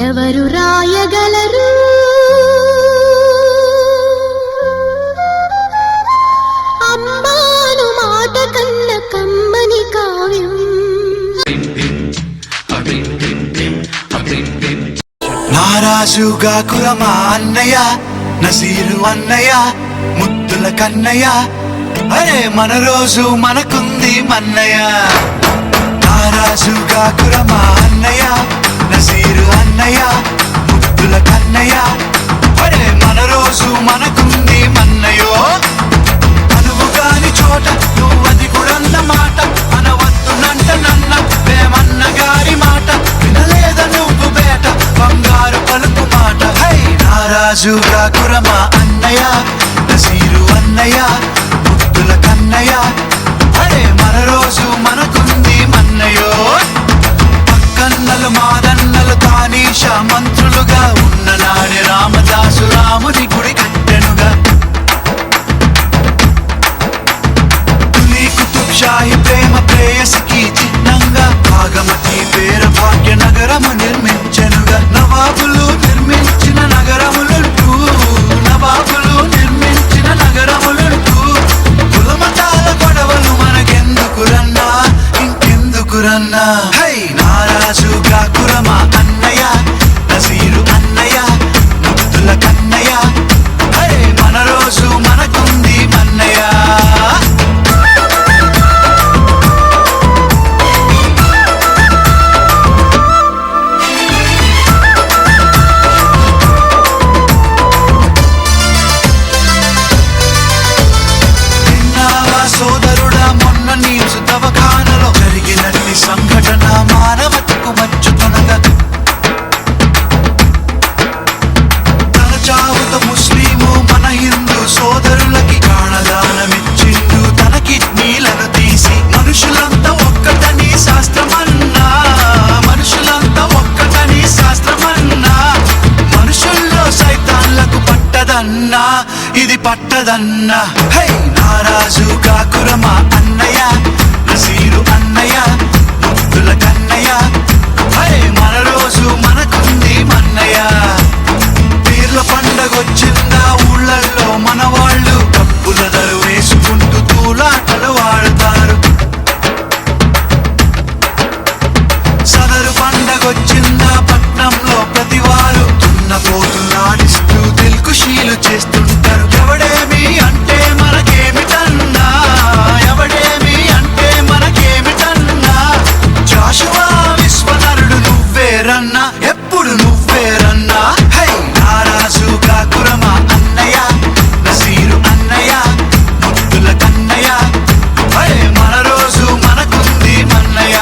ఎవరు రాయగలరు అమ్మాను మాట కన్న కమ్మని కావ్యం. నారాజుగా కురమా అన్నయ్య నసీరు అన్నయ్య ముద్దుల కన్నయ్య అరే మన రోజు మనకుంది మన్నయ్య. నారాజుగా కురమా అన్నయ్య నసీరు అన్నయ్య ముద్దుల కన్నయ్య అరే మన రోజు మనకుంది మన్నయ్యో. అనువు కాని చోట నువ్వది కూడన్న మాట అనవద్దునంట నన్న వేమన్న గారి మాట వినలేద నువ్వు బేట బంగారు పలుకు మాట. హై నారాజుగా కురమా అన్నయ్య నసీరు అన్నయ్య ముద్దుల కన్నయ్య అరే మన రోజు మనకుంది మన్నయ్యో. పక్కన్నలు మాదన్నలు తానీష మంత్రులుగా ఉన్న నాడే రామదాసు రాముని గుడి కట్టెనుగా. తులి కుతుబ్ షాహి ప్రేమ ప్రేయసికి చిహ్నంగా భాగమతి పేర భాగ్య నగరము నిర్మించెనుగా. నవాబులు నిర్మించిన నగరములుంటూ నవాబులు నిర్మించిన నగరములుంటూ కులమతాల గొడవలు మనకెందుకురన్నా ఇంకెందుకురన్నా. హై నారాజుగా కురమా అన్నయ్య నసీరు అన్నయ్య ముద్దుల కన్నయ్య అరే మన రోజు మనకుంది మన్నయ్య. సోదరుడా మొన్న న్యూస్ దవాఖానలో జరిగినట్టి సంఘటన మానవతకు మచ్చుతునగా. తన చావుతో ముస్లిము మన హిందూ సోదరులకి ప్రాణదానమిచ్చిండు తన కిడ్నీలను తీసి. మనుషులంతా ఒక్కటని శాస్త్రమన్నా మనుషులంతా ఒక్కటని శాస్త్రమన్నా మనుషుల్లో సైతాన్లకు పట్టదన్నా ఇది పట్టదన్నా. హై నారాజుగా కురమా అన్నయ్య నసీరు అన్నయ్య ముద్దుల కన్నయ్య అరే మన రోజు మనకుంది మన్నయ్య. పీర్ల పండగొచ్చిందా ఊళ్ళల్లో మన వాళ్ళు డబ్బుల దరు వేసుకుంటూ తూలాటలు ఆడతారు. సదరు పండగొచ్చిందా పట్నంలో ప్రతివారు దున్నపోతులాడిస్తూ దిల్కుషీలు చేస్తుంటారు. ఎవడేమి అంటే మనకేమిటన్నా ఎవడేమి అంటే మనకేమిటన్నా జాషువా విశ్వనరుడు నువ్వేరన్నా ఎప్పుడు నువ్వేరన్నా. హై నారాజుగా కురమా అన్నయ్య నసీరు అన్నయ్య ముద్దుల కన్నయ్య అరే మన రోజు మనకుంది మన్నయ్య.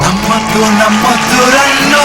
నమ్మద్దు నమ్మద్దు రన్నో